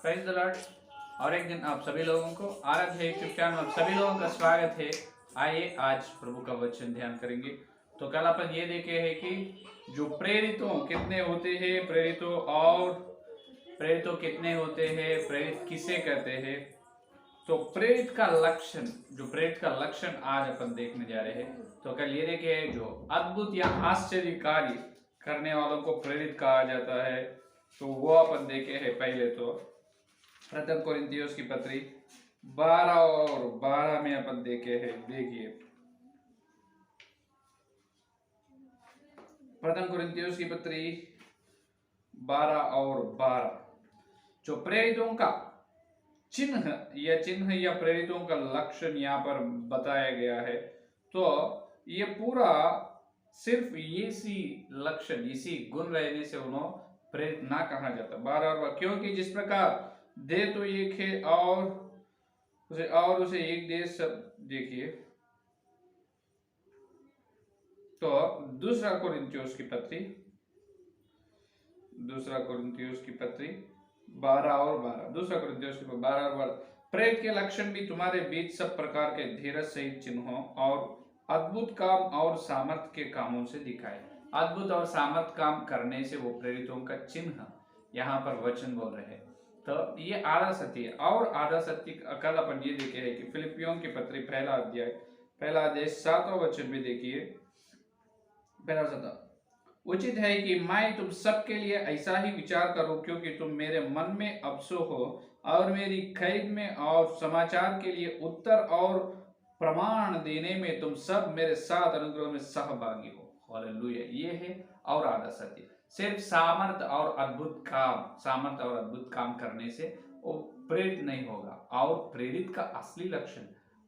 Praise the Lord. और एक दिन आप सभी लोगों को आराध्य यूट्यूब चैनल में सभी लोगों का स्वागत है। आइए आज प्रभु का वचन ध्यान करेंगे। तो कल अपन ये देखे हैं कि जो प्रेरितों कितने होते हैं, प्रेरितों कितने होते हैं, प्रेरित किसे कहते हैं। तो प्रेरित का लक्षण, जो प्रेरित का लक्षण आज अपन देखने जा रहे हैं। तो कल ये देखे हैं जो अद्भुत या आश्चर्य कार्य करने वालों को प्रेरित कहा जाता है। तो वो अपन देखे हैं। पहले तो प्रथम कोरिन्थियोस की पत्री 12 और 12 में अपन देखे हैं। देखिए प्रथम कोरिन्थियोस की पत्री 12 और 12 जो प्रेरितों का चिन्ह या प्रेरितों का लक्षण यहाँ पर बताया गया है। तो ये पूरा सिर्फ इसी लक्षण, इसी गुण रहने से उन्हें प्रेरित ना कहा जाता। 12 और 12 क्योंकि जिस प्रकार दे तो एक है और उसे एक देश सब। देखिए तो दूसरा कोरिन्थियोस की पत्री 12 और 12 दूसरा कोरिन्थियोस की 12 और 12 प्रेरित के लक्षण भी तुम्हारे बीच सब प्रकार के धीरज सहित चिन्हों और अद्भुत काम और सामर्थ के कामों से दिखाए। अद्भुत और सामर्थ काम करने से वो प्रेरितों का चिन्ह यहाँ पर वचन बोल रहे हैं। तो ये आधा सत्य और आधा सत्य कल अपन ये देखे है कि फिलिपियों की पत्री पहला अध्याय 7वां वचन में देखिए। पहला 7 उचित है कि मैं तुम सबके लिए ऐसा ही विचार करूं, क्योंकि तुम मेरे मन में अफसो हो और मेरी खैद में और समाचार के लिए उत्तर और प्रमाण देने में तुम सब मेरे साथ अनुग्रह में सहभागी हो। हालेलुया। ये है और आधा सत्य। सिर्फ सामर्थ और अद्भुत काम करने से वो प्रेरित नहीं होगा। और प्रेरित का असली लक्षण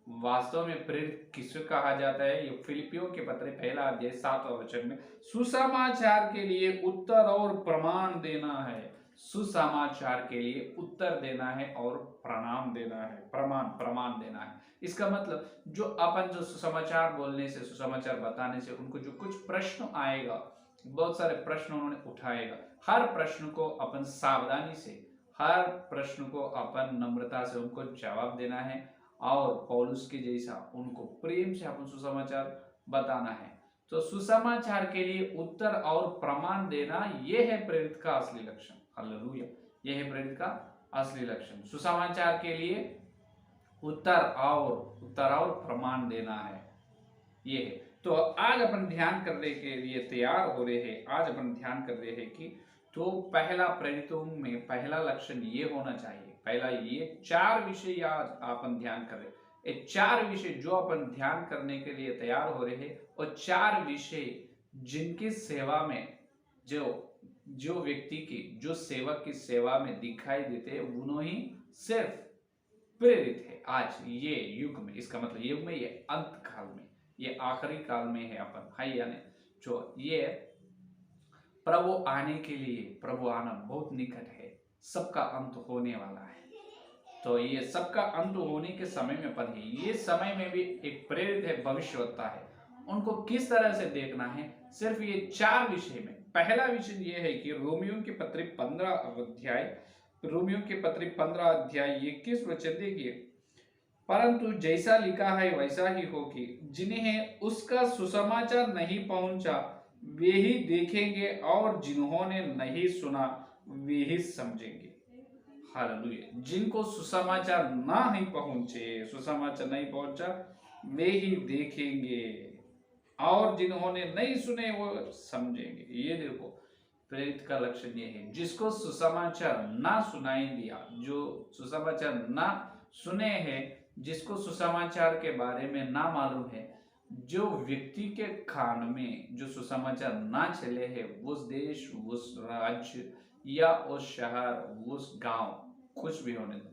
वास्तव में प्रेरित किसे कहा जाता है। ये फिलिपियों के पत्र पहला अध्याय 7वां वचन में सुसमाचार के लिए उत्तर और प्रमाण देना है। सुसमाचार के लिए उत्तर देना है और प्रणाम देना है, प्रमाण देना है। इसका मतलब जो सुसमाचार बोलने से, सुसमाचार बताने से उनको जो कुछ प्रश्न आएगा, बहुत सारे प्रश्न उन्होंने उठाएगा। हर प्रश्न को अपन सावधानी से, हर प्रश्न को अपन नम्रता से उनको जवाब देना है और पौलुस के जैसा उनको प्रेम से अपन सुसमाचार बताना है। तो सुसमाचार के लिए उत्तर और प्रमाण देना, यह है प्रेरित का असली लक्षण। हालेलुया। यह है प्रेरित का असली लक्षण। सुसमाचार के लिए उत्तर और प्रमाण देना है। ये है। तो आज अपन ध्यान करने के लिए तैयार हो रहे हैं। आज अपन ध्यान कर रहे हैं कि तो पहला प्रेरितों में पहला लक्षण ये होना चाहिए। पहला ये 4 विषय आज अपन ध्यान कर रहे हैं। ये 4 विषय जो अपन ध्यान करने के लिए तैयार हो रहे हैं, और 4 विषय जिनकी सेवा में जो व्यक्ति की, जो सेवक की सेवा में दिखाई देते हैं, उन्होंने ही सिर्फ प्रेरित है आज ये युग में। इसका मतलब युग में, ये अंत काल में, ये आखिरी काल में है अपन, है यानी जो ये प्रभु आने के लिए, प्रभु आना बहुत निकट है, सबका अंत होने वाला है। तो ये सबका अंत होने के समय में अपन है। ये समय में भी एक प्रेरित है, भविष्यवक्ता है, उनको किस तरह से देखना है, सिर्फ ये 4 विषय में। पहला विषय ये है कि रोमियो की पत्री 15 अध्याय 21 वचन देखिए। परंतु जैसा लिखा है वैसा ही हो कि जिन्हें उसका सुसमाचार नहीं पहुंचा वे ही देखेंगे, और जिन्होंने नहीं सुना वे ही समझेंगे। हालेलुया। जिनको सुसमाचार नहीं पहुंचा वे ही देखेंगे, और जिन्होंने नहीं सुने वो समझेंगे। ये देखो प्रेरित का लक्षण ये है। जिसको सुसमाचार ना सुनाई दिया, जो सुसमाचार ना सुने हैं, जिसको सुसमाचार के बारे में ना मालूम है, जो व्यक्ति के कान में जो सुसमाचार ना चले हैं, उस देश, उस राज्य या उस शहर, उस गांव, कुछ भी होने दो,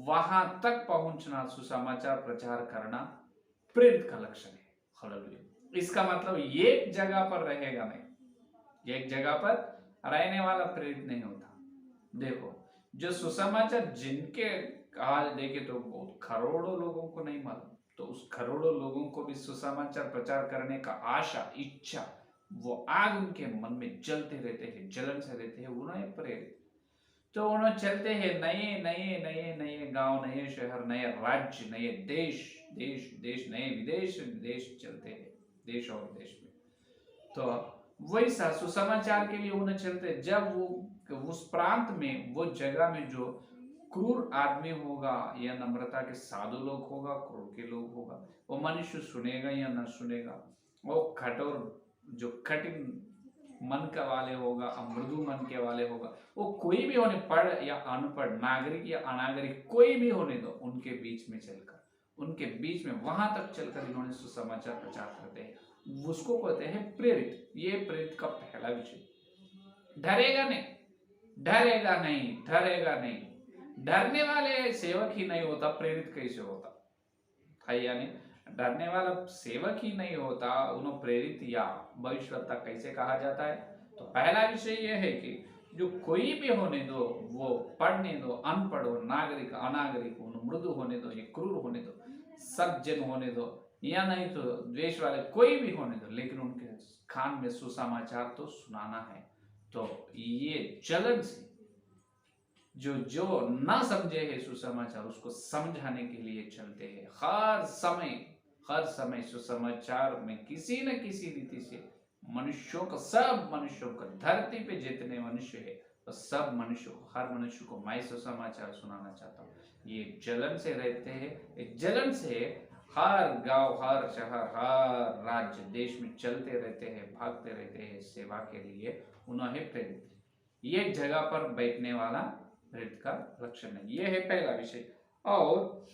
वहां तक पहुंचना, सुसमाचार प्रचार करना प्रेरित का लक्षण है। हालेलुया। इसका मतलब एक जगह पर रहेगा नहीं, एक जगह पर रहने वाला प्रेरित नहीं होता। देखो जो सुसमाचार जिनके आज देखे तो बहुत करोड़ों लोगों को नहीं मालूम, तो उस करोड़ों लोगों को भी सुसमाचार प्रचार करने का आशा, इच्छा, वो आग उनके मन में जलते रहते हैं, जलन से रहते हैं, उन्हें प्रेरित। तो उन्होंने चलते हैं नए नए नए नए गांव, नए शहर, नए राज्य, नए देश, देश देश, नए विदेश देश चलते हैं, देश और देश में। तो वही सुसमाचार के लिए उन्हें चलते, जब वो उस प्रांत में, वो जगह में जो क्रूर आदमी होगा या नम्रता के साधु लोग होगा, क्रूर के लोग होगा, वो मनुष्य सुनेगा या न सुनेगा, वो कठोर जो कठिन मन का वाले होगा, मृदु मन के वाले होगा, वो कोई भी होने, पढ़ या अनपढ़, नागरिक या अनागरिक, कोई भी होने दो, उनके बीच में चलकर, उनके बीच में वहां तक चलकर इन्होंने सुसमाचार प्रचार करते हैं, उसको कहते हैं प्रेरित। ये प्रेरित का पहला विषय। डरेगा नहीं, डरेगा नहीं, डरेगा नहीं। डरने वाले सेवक ही नहीं होता, प्रेरित कैसे होता है? यानी डरने वाला सेवक ही नहीं होता, उन्हें प्रेरित या भविष्यवक्ता कैसे कहा जाता है? तो पहला विषय यह है कि जो कोई भी होने दो, वो पढ़ने दो, अनपढ़ हो, नागरिक अनागरिक हो, मृदु होने दो या क्रूर होने दो, सज्जन होने दो या नहीं तो द्वेष वाले, कोई भी होने दो, लेकिन उनके कान में सुसमाचार तो सुनाना है। तो ये जलन से जो जो ना समझे है सुसमाचार, उसको समझाने के लिए चलते हैं हर समय सुसमाचार में किसी न किसी रीति से मनुष्यों को, सब मनुष्यों को, धरती पे जितने मनुष्य है तो सब मनुष्यों को, हर मनुष्य को मैं सुसमाचार सुनाना चाहता हूँ। ये जलन से रहते हैं, जलन से हर गांव, हर शहर, हर राज्य, देश में चलते रहते हैं, भागते रहते हैं सेवा के लिए। उन्हें प्रेरित, ये जगह पर बैठने वाला प्रेरित का लक्षण है। यह है पहला विषय। और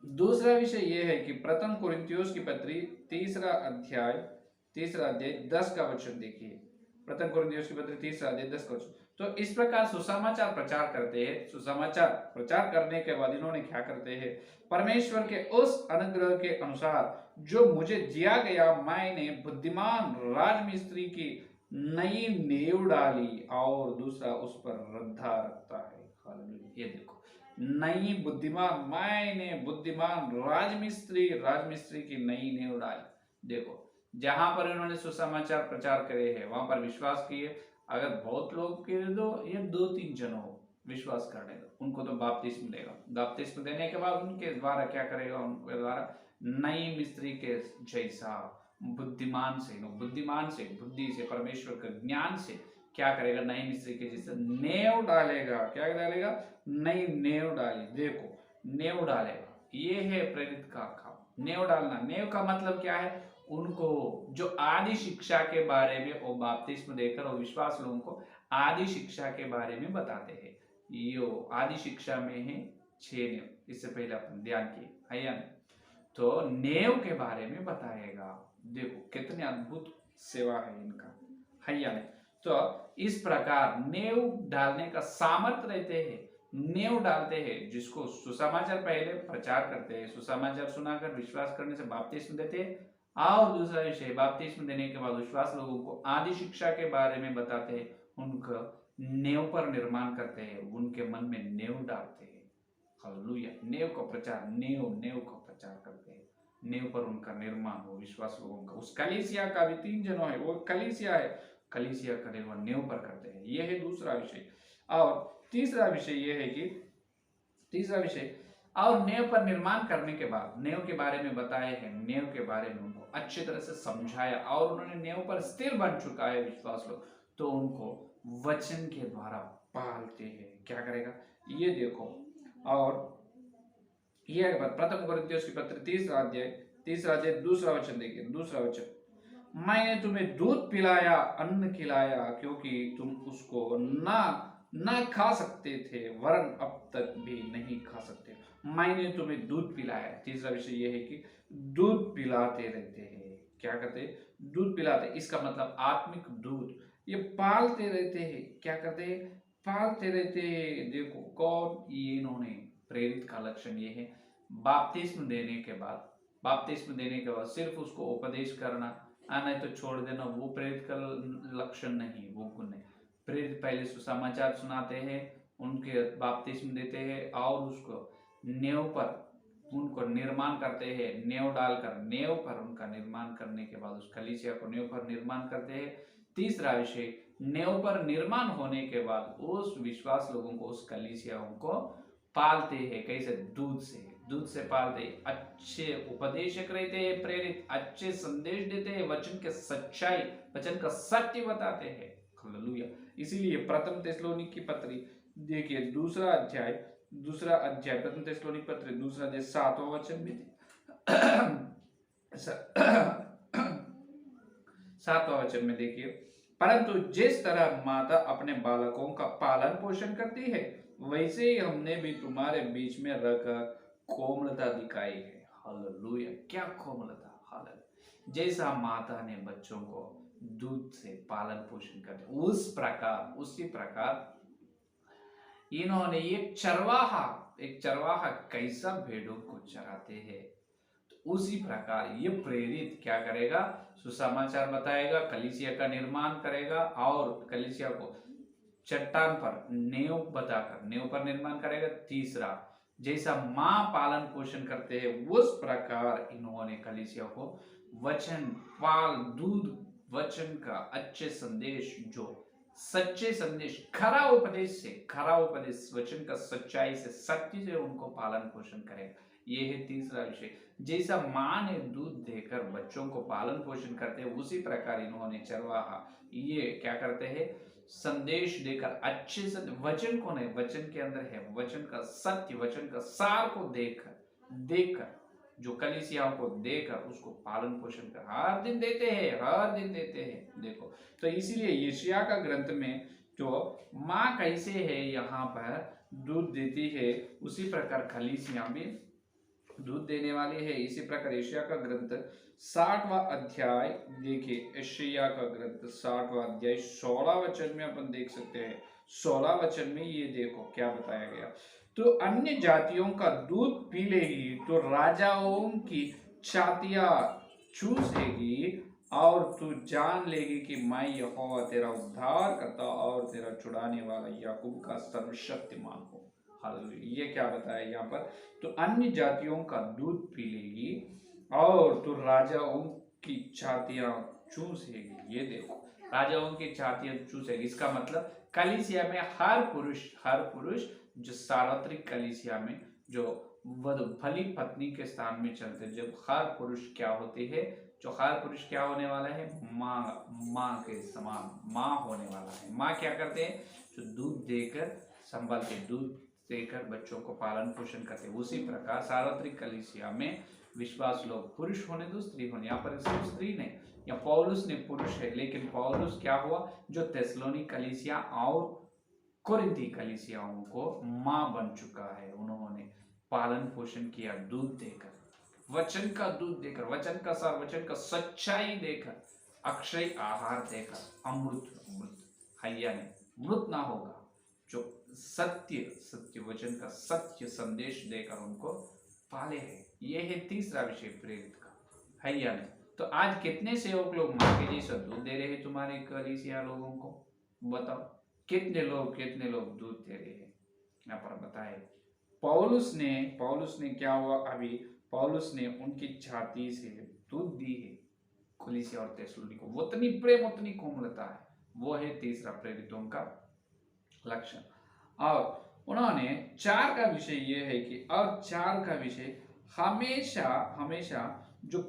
दूसरा विषय यह है कि प्रथम कुरिन्थियोस की पत्री तीसरा अध्याय 10 का वचन देखिए। प्रथम कुरिन्थियोस की पत्री 10 का वचन। तो इस प्रकार सुसमाचार प्रचार करते हैं। सुसमाचार प्रचार करने के बाद इन्होंने क्या करते हैं? परमेश्वर के उस अनुग्रह के अनुसार जो मुझे दिया गया, मैंने बुद्धिमान राजमिस्त्री की नई नींव डाली और दूसरा उस पर रद्दा रखता है। ये देखो, नई बुद्धिमान, मैंने बुद्धिमान राजमिस्त्री की नई नींव डाली। देखो, जहां पर इन्होंने सुसमाचार प्रचार करे हैं, वहां पर विश्वास किए। अगर बहुत लोग के दो या 2-3 जन हो विश्वास करने दो, उनको तो बपतिस्म देगा। बपतिस्म देने के बाद उनके द्वारा क्या करेगा? उनके द्वारा नई मिस्त्री के जैसा बुद्धिमान से, बुद्धि से, परमेश्वर के ज्ञान से क्या करेगा? नई मिस्त्री के जैसे नेव डालेगा। क्या डालेगा? नई नेव डाली। देखो, नेव डालेगा, ये है प्रेरित का काम। नेव डालना, नेव का मतलब क्या है? उनको जो आदि शिक्षा के बारे में वो बपतिस्म देकर और विश्वास लोगों को आदि शिक्षा के बारे में बताते हैं। यो आदि शिक्षा में है 6 नेव, इससे पहले अपन ध्यान किए है या नहीं? तो नेव के बारे में बताएगा। देखो कितने अद्भुत सेवा है इनका, है या नहीं? तो इस प्रकार नेव डालने का सामर्थ्य रहते हैं, नेव डालते हैं, जिसको सुसमाचार पहले प्रचार करते हैं, सुसमाचार सुनाकर विश्वास करने से बपतिस्म देते हैं। और दूसरा विषय, बपतिस्म देने के बाद विश्वास लोगों को आदि शिक्षा के बारे में बताते हैं, उनका नेव पर निर्माण करते हैं, उनके मन में नेव डालते हैं। हालेलुया। नेव का प्रचार, नेव का प्रचार करते हैं, नेव पर उनका निर्माण हो, विश्वास लोगों का। उस कलीसिया का भी 3 जनों है, वो कलीसिया है, कलीसिया का निर्माण नेव पर करते हैं। यह है दूसरा विषय। और तीसरा विषय यह है कि और नेव पर निर्माण करने के बाद नेव के बारे में बताए हैं, नेव के बारे में उनको अच्छी तरह से समझाया, और उन्होंने नेव पर स्थिर बन चुका है विश्वास लोग, तो उनको वचन के द्वारा पालते हैं। क्या करेगा? ये देखो, और यह प्रथम कुरिन्थियोस की पत्र 3 अध्याय दूसरा वचन देखिए। दूसरा वचन, मैंने तुम्हें दूध पिलाया, अन्न खिलाया, क्योंकि तुम उसको ना खा सकते थे, वरन अब तक भी नहीं खा सकते। मैंने तुम्हें दूध पिलाया। तीसरा विषय यह है कि दूध पिलाते रहते हैं। क्या करते? दूध पिलाते। इसका मतलब आत्मिक दूध, ये पालते रहते हैं। क्या करते हैं? पालते रहते हैं। देखो कौन? ये इन्होंने प्रेरित का लक्षण ये है। बपतिस्म देने के बाद सिर्फ उसको उपदेश करना, नहीं तो छोड़ देना, वो प्रेरित का लक्षण नहीं, वो गुण नहीं। प्रेरित पहले सुसमाचार सुनाते हैं, उनके बपतिस्म देते हैं, और उसको नेव पर उनको निर्माण करते हैं। नेव डालकर, नेव पर उनका निर्माण करने के बाद उस कलीसिया को नेव पर निर्माण करते हैं। तीसरा विषय, नेव पर निर्माण होने के बाद उस विश्वास लोगों को, उस कलीसियाओं को पालते हैं। कैसे? दूध से पालते हैं, अच्छे उपदेशक रहते हैं, प्रेरित, अच्छे संदेश देते हैं, वचन के सच्चाई, वचन का सत्य बताते हैं। हालेलुया। इसीलिए प्रथम थिस्सलुनीकी पत्री देखिए दूसरा अध्याय प्रथम थिस्सलुनीकी पत्री दूसरा अध्याय 7वां वचन में 7वां वचन में देखिए, परंतु जिस तरह माता अपने बालकों का पालन पोषण करती है, वैसे ही हमने भी तुम्हारे बीच में रहकर कोमलता दिखाई है। हालेलुया। क्या कोमलता! हालेलुया। जैसा माता ने बच्चों को दूध से पालन पोषण करते, उसी प्रकार इन्होंने एक चरवाहा कैसा भेड़ों को चराते हैं, तो उसी प्रकार ये प्रेरित क्या करेगा? सुसमाचार बताएगा, कलीसिया का निर्माण करेगा और कलीसिया को चट्टान पर नींव बताकर नींव पर निर्माण करेगा। तीसरा, जैसा माँ पालन पोषण करते हैं उस प्रकार इन्होंने कलीसिया को दूध वचन का अच्छे संदेश, जो सच्चे संदेश, खरा उपदेश वचन का सच्चाई से, सत्य से उनको पालन पोषण करेगा। ये है तीसरा विषय। जैसा माँ ने दूध देकर बच्चों को पालन पोषण करते हैं, उसी प्रकार इन्होंने चरवाहा ये क्या करते हैं? संदेश देकर, अच्छे से, वचन को नहीं, वचन के अंदर है वचन का सत्य, वचन का सार को देकर जो कलीसियाओं को देकर उसको पालन पोषण कर हर दिन देते हैं। देखो, तो इसीलिए यशायाह का ग्रंथ में जो माँ कैसे है यहाँ पर दूध देती है, उसी प्रकार कलीसिया भी दूध देने वाली है। इसी प्रकार यशायाह का ग्रंथ 60वां अध्याय देखिए, यशायाह का ग्रंथ 60वां अध्याय 16 वचन में अपन देख सकते हैं। 16 वचन में ये देखो क्या बताया गया, तो अन्य जातियों का दूध पी लेगी तो राजाओं की छातियां चूसेगी, और तू जान लेगी कि मैं यहोवा तेरा उद्धार करता और तेरा छुड़ाने वाला याकूब का सर्वशक्तिमान हूँ। हालेलुया। ये क्या बताया यहाँ पर? तो अन्य जातियों का दूध पी लेगी और तू राजाओं की छातियां चूसेगी। ये देखो, राजाओं की छातियां चूसेगी, इसका मतलब कलीसिया में हर पुरुष जो सार्वत्रिक कलीसिया में जो भली पत्नी के स्थान में चलते, जब हर पुरुष क्या होती है, जो हर पुरुष क्या होने वाला है? माँ के समान माँ होने वाला है। माँ क्या करते हैं? जो दूध देकर संभालते, दूध देकर बच्चों को पालन पोषण करते। उसी प्रकार सार्वत्रिक कलीसिया में विश्वास लोग, पुरुष होने दो स्त्री होने, यहाँ पर सिर्फ स्त्री नहीं, या पौलुस ने पुरुष है, लेकिन पौलुस क्या हुआ? जो थिस्सलुनी कलीसिया और कोरिन्थी कलीसियाओं को माँ बन चुका है। उन्होंने पालन पोषण किया दूध देकर, वचन का दूध देकर, वचन का सार, वचन का सच्चाई देकर, अक्षय आहार देकर, अमृत हैया नहीं, मृत ना होगा, जो सत्य वचन का सत्य संदेश देकर उनको पाले हैं। ये है तीसरा विषय प्रेरित का, है या नहीं? तो आज कितने सेवक लोग माँ के जैसा दूध दे रहे हैं तुम्हारे कलीसिया लोगों को? बताओ, कितने लोग दूध दे रहे हैं? यहाँ पर बताए पौलुस ने क्या हुआ? अभी पौलुस ने उनकी छाती से दूध दी है कलीसिया और थिस्सलुनी को। उतनी प्रेम, उतनी कोमलता है। वो है तीसरा प्रेरितों का लक्षण। और उन्होंने 4 का विषय ये है कि, और 4 का विषय हमेशा जो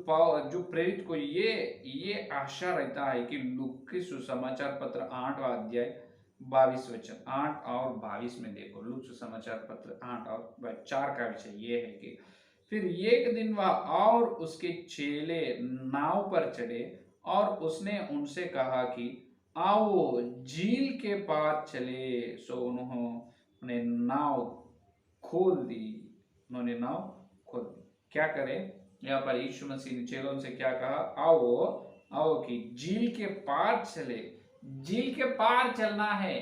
प्रेरित को ये आशा रहता है कि लूका के सुसमाचार पत्र 8वां अध्याय 22 वचन 8 और 22 में देखो, लूका सुसमाचार पत्र 8 और 4 का विषय ये है कि फिर एक दिन वह और उसके चेले नाव पर चढ़े और उसने उनसे कहा कि आओ झील के पार चले। सो उन्होंने नाव खोल दी। क्या करे? यहाँ पर यीशु मसीह ने चेलों से क्या कहा? आओ कि झील के पार चले। झील के पार चलना है,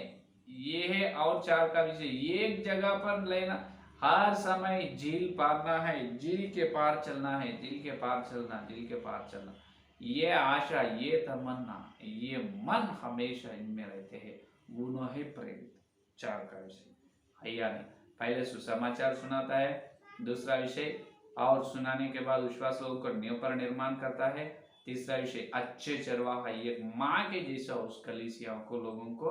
ये है। और 4 का विषय, एक जगह पर लेना, हर समय झील पारना है, झील के पार चलना है, झील के पार चलना। ये आशा, ये तमन्ना, ये मन हमेशा इनमें रहते हैं। उन्होंने प्रेरित 4 का विषय है या नहीं? पहले सुसमाचार सुनाता है, दूसरा विषय, और सुनाने के बाद विश्वास लोगों को नींव पर निर्माण करता है। तीसरा विषय अच्छे चरवाहा, एक माँ के जैसा उस कलीसिया को लोगों को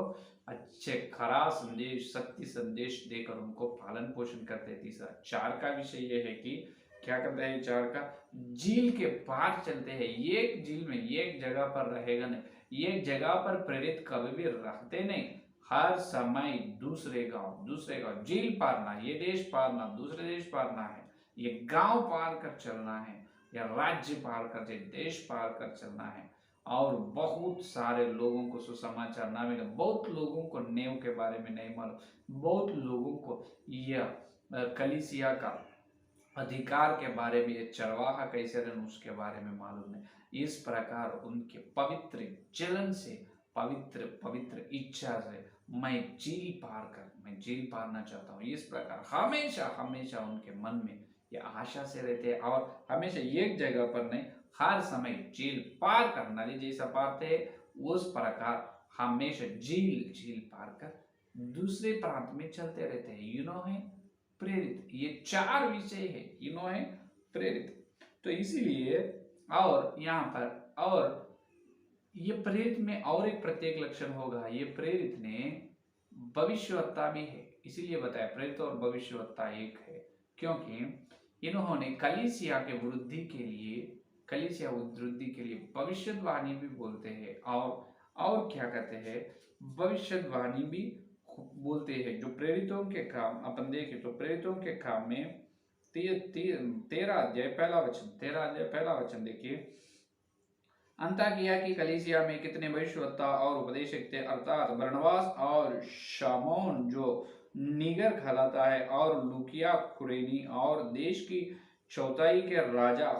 अच्छे खरा संदेश, सत्य संदेश देकर उनको पालन पोषण करते हैं। तीसरा, 4 का विषय ये है कि क्या करते हैं, 4 का, झील के पार चलते हैं। एक झील में एक जगह पर रहेगा नहीं, एक जगह पर प्रेरित कभी भी रहते नहीं, हर समय दूसरे गांव झील पारना, ये देश पारना, दूसरे देश पारना है, ये गांव पार कर चलना है, या राज्य पार कर, देश पार कर चलना है। और बहुत सारे लोगों को सुसमाचार ना मिले, बहुत लोगों को नेव के बारे में नहीं मालूम, बहुत लोगों को यह कलीसिया का अधिकार के बारे में, ये चरवाहा कैसे रहना उसके बारे में मालूम नहीं। इस प्रकार उनके पवित्र चलन से, पवित्र इच्छा से मैं झील पारना चाहता हूँ। इस प्रकार हमेशा उनके मन में ये आशा से रहते हैं, और हमेशा एक जगह पर नहीं, हर समय झील पार करना, जैसा पारते हैं उस प्रकार हमेशा झील पार कर दूसरे प्रांत में चलते रहते हैं। यूनो है प्रेरित, ये 4 विषय है, यूनो है प्रेरित। तो इसीलिए, और यहाँ पर, और ये प्रेरित में और एक प्रत्येक लक्षण होगा, ये प्रेरित ने भविष्यवक्ता भी है, इसीलिए बताया प्रेरित और भविष्यवक्ता एक है, क्योंकि इन्होंने कलीसिया के वृद्धि के लिए भविष्यवाणी भी बोलते हैं, और क्या कहते हैं, भविष्यवाणी भी बोलते हैं। जो प्रेरितों के काम अपन देखें तो प्रेरितों के काम में 13 अध्याय पहला वचन देखिए, अंताकिया की कलीसिया में कितने भविष्यवक्ता और उपदेशक थे, अर्थात बरनबास और शामौन जो नीगर कहलाता है, और लुकिया कुरेनी, और देश की चौथाई के राजा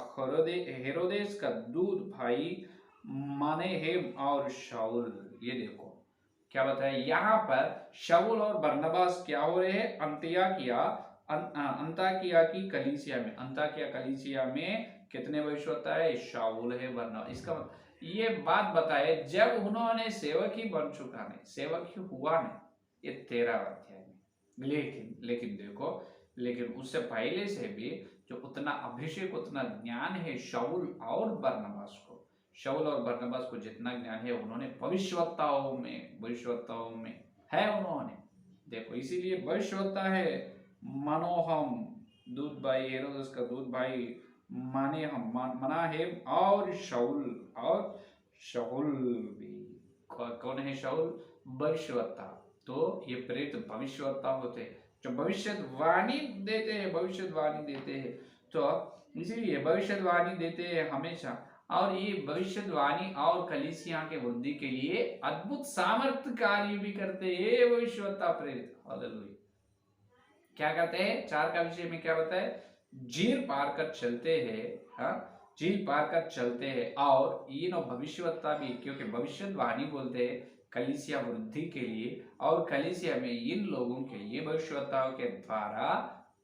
हेरोदेस का दूध भाई मनेहेम और शाऊल। ये देखो क्या बताया यहाँ पर, शाऊल और बरनबास क्या हो रहे हैं, अंताकिया की कलीसिया में कितने भविष्यवक्ता है, शाऊल है, बरनबास। इसका ये बात बताए जब उन्होंने सेवक ही बन चुका नहीं, सेवक ही हुआ नहीं, ये 13 अध्याय में। लेकिन देखो, लेकिन उससे पहले से भी जो उतना अभिषेक, उतना ज्ञान है शाऊल और बरनबास को जितना ज्ञान है, उन्होंने भविष्यवक्ताओं में है उन्होंने। देखो इसीलिए भविष्यवक्ता है मनोहम, दूध भाई हेरोदेस का दूध भाई मनाहेम, और शाऊल भी। कौन है शाऊल, भविष्यवक्ता। तो ये प्रेरित भविष्यवक्ता होते हैं जो भविष्यवाणी देते हैं, तो इसीलिए भविष्यवाणी देते हैं हमेशा, और ये भविष्यवाणी और कलीसिया के वृद्धि के लिए अद्भुत सामर्थ्य कार्य भी करते हैं भविष्यवक्ता प्रेरित। हालेलुया। क्या करते हैं, 4 का विषय में क्या बताए, झील पार कर चलते हैं, और ये भविष्यवक्ता भी, क्योंकि भविष्यवाणी बोलते हैं कलीसिया वृद्धि के लिए, और कलीसिया में इन लोगों के, ये भविष्यवक्ताओं के द्वारा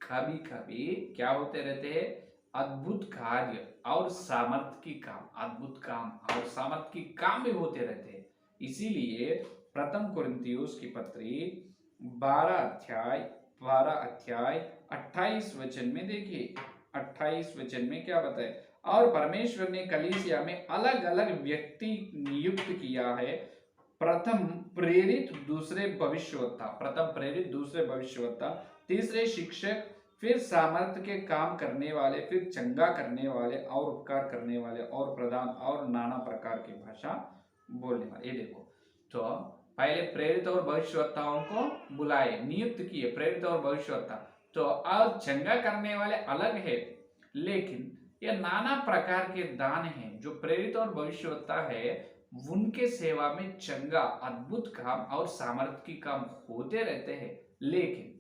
कभी कभी क्या होते रहते हैं, अद्भुत कार्य और सामर्थ की काम भी होते रहते हैं। इसीलिए प्रथम कुरिन्थियोस की पत्री 12 अध्याय 28 वचन में देखिए, 28 वचन में क्या बताए, और परमेश्वर ने कलीसिया में अलग अलग व्यक्ति नियुक्त किया है, प्रथम प्रेरित, दूसरे भविष्यवक्ता, तीसरे शिक्षक, फिर सामर्थ्य के काम करने वाले, फिर चंगा करने वाले, और उपकार करने वाले, और प्रधान, और नाना प्रकार की भाषा बोलने वाले। ये देखो, तो पहले प्रेरित और भविष्यवक्ताओं को बुलाए, नियुक्त किए, प्रेरित और भविष्यवक्ता। तो और चंगा करने वाले अलग है, लेकिन ये नाना प्रकार के दान हैं जो प्रेरित और भविष्यवक्ता है, उनके सेवा में चंगा, अद्भुत काम और सामर्थ्य की काम होते रहते हैं। लेकिन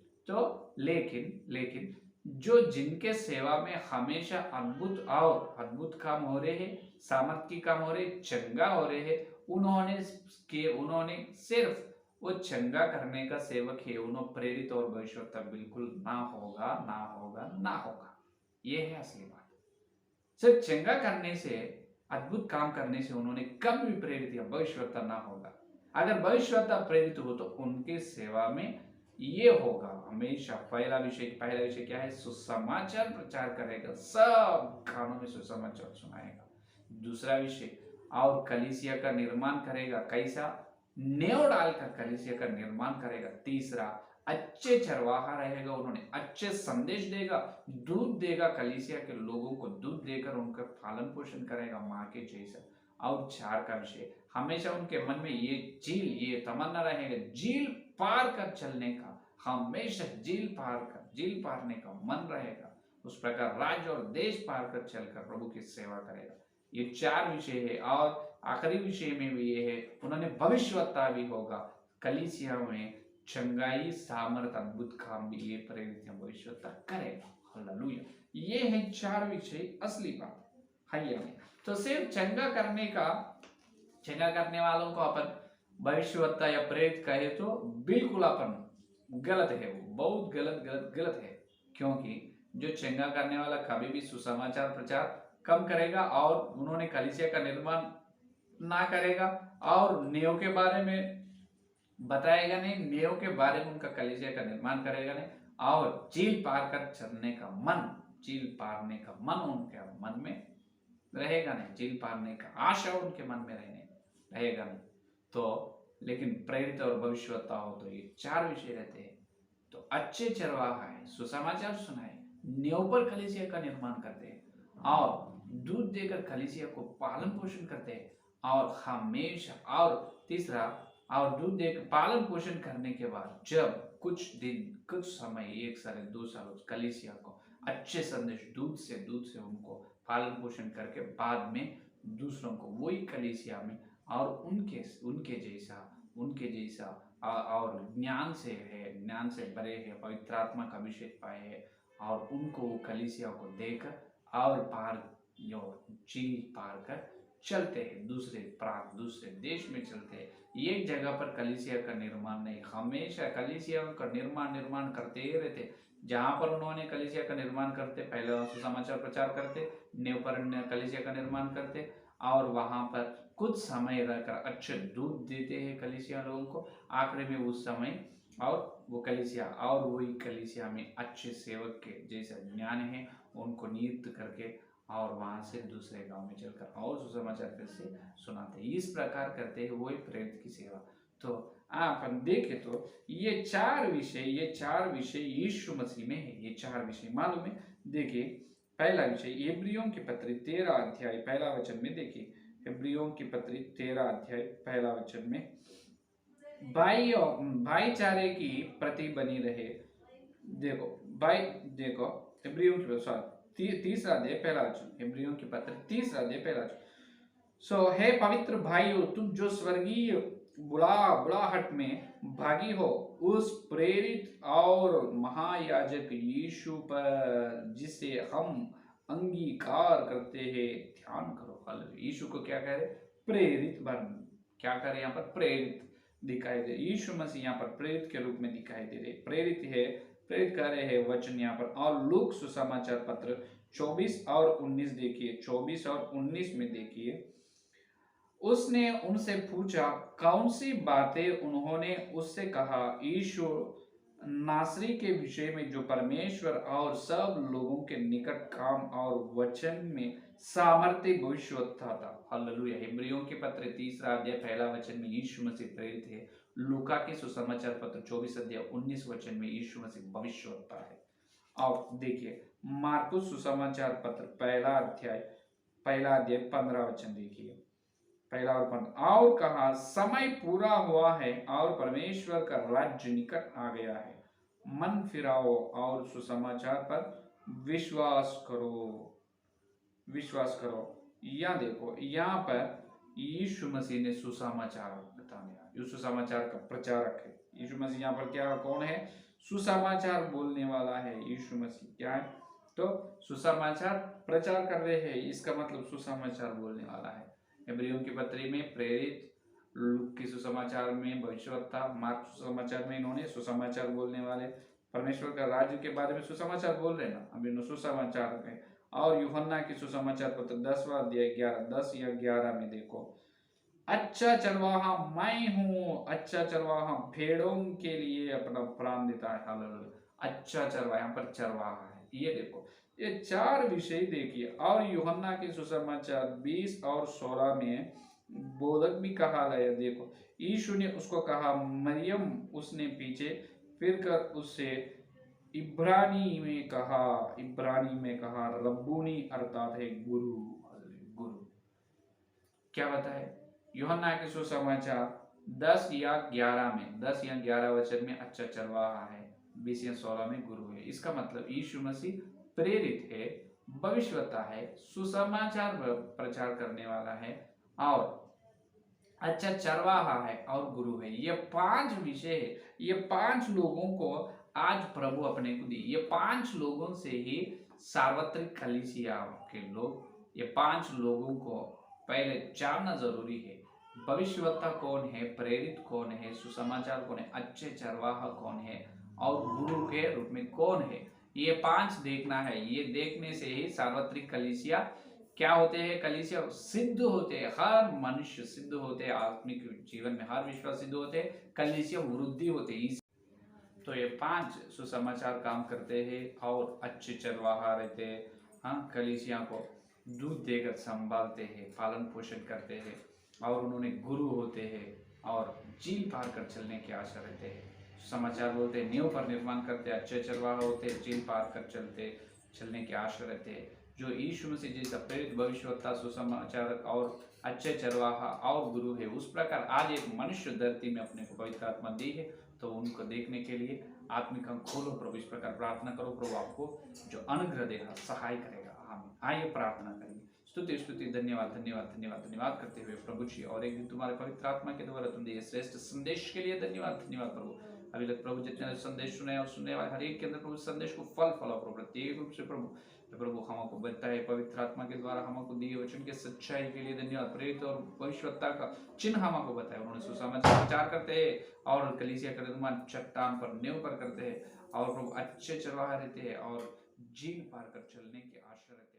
जो जिनके सेवा में हमेशा अद्भुत काम हो रहे हैं, सामर्थ्य की काम हो रहे, चंगा हो रहे हैं, उन्होंने सिर्फ वो चंगा करने का सेवक है, उन्होंने प्रेरित और भविष्यवक्ता बिल्कुल ना होगा। ये है असली बात। सिर्फ चंगा करने से, अद्भुत काम करने से उन्होंने कभी भी प्रेरित या भविष्यवक्ता ना होगा। अगर भविष्यवक्ता प्रेरित हो तो उनके सेवा में ये होगा हमेशा। पहला विषय क्या है, सुसमाचार प्रचार करेगा, सब कानों में सुसमाचार सुनाएगा। दूसरा विषय, और कलीसिया का निर्माण करेगा, कैसा? नेव डालकर कलीसिया का निर्माण करेगा। तीसरा, अच्छे चरवाहा रहेगा, उन्होंने अच्छे संदेश देगा, दूध देगा, कलीसिया के लोगों को दूध देकर उनका पालन पोषण करेगा माँ के जैसा। और 4 का विषय, हमेशा उनके मन में ये तमन्ना रहेगा झील पार कर चलने का, हमेशा झील पारने का मन रहेगा। उस प्रकार राज्य और देश पार कर चलकर प्रभु की सेवा करेगा। ये 4 विषय है। और आखिरी विषय में भी ये है, उन्होंने भविष्यवक्ता भी होगा, कलीसिया में चंगाई, सामर्थ, अद्भुत काम भी ये प्रेरित भविष्यवक्ता करेगा। हालेलुया। ये है 4 विषय, असली बात है। तो सिर्फ चंगा करने वालों को अपन भविष्यवक्ता या प्रेरित कहे तो बिल्कुल अपन गलत है, वो बहुत गलत है। क्योंकि जो चंगा करने वाला कभी भी सुसमाचार प्रचार कम करेगा और उन्होंने कलीसिया का निर्माण ना करेगा और नेव के बारे में बताएगा नहीं, नेव के बारे में उनका कलीसिया का निर्माण करेगा नहीं, और झील पार कर चलने का मन उनके मन में रहेगा नहीं, झील पारने का आशा उनके मन में रहेगा नहीं। तो लेकिन प्रेरित और भविष्यवक्ता हो तो ये 4 विषय रहते हैं। तो अच्छे चरवाहा है, सुसमाचार सुनाए, नेव पर कलीसिया का निर्माण करते हैं और दूध देकर कलीसिया को पालन पोषण करते हैं, और हमेशा, और तीसरा, और दूध देकर पालन पोषण करने के बाद जब कुछ समय, 1 साल 2 साल कलीसिया को अच्छे संदेश दूध से उनको पालन पोषण करके बाद में दूसरों को वही कलीसिया में और उनके जैसा और ज्ञान से भरे हैं, पवित्र आत्मा का अभिषेक पाए हैं, और उनको कलीसिया को देकर और झील पार कर चलते हैं, दूसरे देश में चलते हैं। एक जगह पर कलीसिया का निर्माण नहीं, हमेशा कलीसिया का निर्माण करते ही रहते। जहां पर उन्होंने कलीसिया का निर्माण करते, पहले सुसमाचार प्रचार करते, नेव पर कलीसिया का निर्माण करते, और वहां पर कुछ समय रहकर अच्छे दूध देते हैं कलीसिया लोगों को, आखिर में उस समय और वो कलीसिया और वही कलीसिया में अच्छे सेवक के जैसा ज्ञान है उनको नियुक्त करके और वहां से दूसरे गांव में चलकर और सुसमाचार फिर से सुनाते हैं। इस प्रकार करते हैं वही प्रेरित की सेवा। तो अपन देखें तो ये 4 विषय यीशु मसीह में है। ये 4 विषय मालूम है। देखिए, पहला विषय इब्रियों की पत्री 13 अध्याय पहला वचन में, देखिए इब्रियों की पत्री 13 अध्याय पहला वचन में, भाईचारे की प्रति बनी रहे। देखो इब्रियों की तीसरा अध्याय पहला वचन, इब्रियों की पत्र तीसरा अध्याय पहला वचन। हे पवित्र भाइयों, तुम जो स्वर्गीय बुलाहट में भागी हो, उस प्रेरित और महायाजक यीशु पर जिसे हम अंगीकार करते हैं ध्यान करो। हालेलुया। यीशु को क्या कह रहे? प्रेरित बन। क्या करे? यहाँ पर प्रेरित दिखाई दे, यीशु मसीह यहाँ पर प्रेरित के रूप में दिखाई दे रहे, प्रेरित कर रहे हैं वचन यहाँ पर। और लूक सुसमाचार पत्र 24 और 19 देखिए, 24 और 19 में देखिए, उसने उनसे पूछा कौन सी बातें? उन्होंने उससे कहा, यीशु नासरी के विषय में जो परमेश्वर और सब लोगों के निकट काम और वचन में सामर्थ्य भविष्यवक्ता था। हालेलुया। इब्रियों के पत्र तीसरा अध्याय पहला वचन में यीशु मसीह प्रेरित है। लूका के सुसमाचार पत्र 24 अध्याय 19 वचन में यीशु मसीह भविष्यवक्ता है। और देखिए मार्कुस सुसमाचार पत्र पहला अध्याय 15 वचन देखिए, पहला और 15। और कहा, समय पूरा हुआ है और परमेश्वर का राज्य निकट आ गया है, मन फिराओ और सुसमाचार पर विश्वास करो। यहाँ देखो, यहाँ पर यीशु मसीह ने सुसमाचार बताया, ये सुसमाचार का प्रचारक है। यीशु मसीह यहाँ पर क्या, कौन है? सुसमाचार बोलने वाला है यीशु मसीह। क्या है? तो सुसमाचार प्रचार कर रहे हैं, इसका मतलब सुसमाचार बोलने वाला है। इब्रियों की पत्री में प्रेरित, लूक की सुसमाचार में भविष्यवक्ता, मार्क सुसमाचार में इन्होंने सुसमाचार बोलने वाले, परमेश्वर का राज्य के बारे में सुसमाचार बोल रहे ना, अभी सुसमाचार में। और यूहन्ना की सुसमाचार पत्र 10वां अध्याय 10 या 11 में देखो, अच्छा चरवाहा मैं हूँ, अच्छा चरवाहा भेड़ों के लिए अपना प्राण देता है। हालेलुया। अच्छा चरवाहा, यहाँ पर चरवाहा है। ये देखो, ये 4 विषय देखिए। और यूहन्ना के सुसमाचार 20 और 16 में बोधक भी कहा गया। देखो, यीशु ने उसको कहा मरियम, उसने पीछे फिर कर उससे इब्रानी में कहा रब्बूनी, अर्थात है गुरु। गुरु क्या बताए? यूहन्ना के सुसमाचार 10 या 11 में, 10 या 11 वचन में अच्छा चरवाहा है, 20 या 16 में गुरु है। इसका मतलब यीशु मसीह प्रेरित है, भविष्यवक्ता है, सुसमाचार प्रचार करने वाला है, और अच्छा चरवाहा है, और गुरु है। ये 5 विषय है। ये 5 लोगों को आज प्रभु अपने को दी। ये 5 लोगों से ही सार्वत्रिक कलीसिया के लोग, ये 5 लोगों को पहले जानना जरूरी है। भविष्यवक्ता कौन है, प्रेरित कौन है, सुसमाचार कौन है, अच्छे चरवाहा कौन है, और गुरु के रूप में कौन है, ये 5 देखना है। ये देखने से ही सार्वत्रिक कलीसिया क्या होते हैं, कलीसिया सिद्ध होते हैं, हर मनुष्य सिद्ध होते हैं, आत्मिक जीवन में हर विश्वास सिद्ध होते हैं, कलीसिया वृद्धि होते हैं। तो ये 5 सुसमाचार काम करते हैं और अच्छे चरवाहा रहते हैं। हाँ, कलीसिया को दूध देकर संभालते हैं, पालन पोषण करते हैं, और उन्होंने गुरु होते हैं, और झील पार कर चलने की आशा रहते हैं। समाचार बोलते हैं नींव पर निर्माण करते हैं, अच्छे चरवाहा होते हैं, झील पार कर चलने की आशा रहते हैं। जो यीशु मसीह जैसा प्रेरित भविष्यवक्ता, सुसमाचारक और अच्छे चरवाहा और गुरु है, उस प्रकार आज एक मनुष्य धरती में अपने को पवित्र आत्मा दी है। तो उनको देखने के लिए आत्मिक अंग खोलो, प्रभु इस प्रकार प्रार्थना करो, प्रभु आपको जो अनुग्रह देगा, सहाय करेगा। आमीन। आइए प्रार्थना करेंगे। स्तुति स्तुति धन्यवाद धन्यवाद धन्यवाद धन्यवाद करते हुए प्रभु जी, और एक दिन तुम्हारे पवित्र आत्मा के द्वारा तुम दिए श्रेष्ठ संदेश के लिए धन्यवाद धन्यवाद प्रभु। अभी तक प्रभु जितने संदेश सुने और सुनने वाले हर एक के अंदर प्रभु संदेश को फल फलो प्रभु, प्रत्येक रूप से प्रभु हमको बताए पवित्र आत्मा के द्वारा हमको दिए वचन के सच्चाई के लिए धन्यवाद। प्रेरित और भविष्यवक्ता का चिन्ह हमको बताए, उन्होंने सुसमाचार करते हैं और कलीसिया का निर्माण चट्टान पर नींव पर करते हैं, और प्रभु अच्छे चरवाहा रहते हैं और झील पार कर चलने की आशा रहते हैं।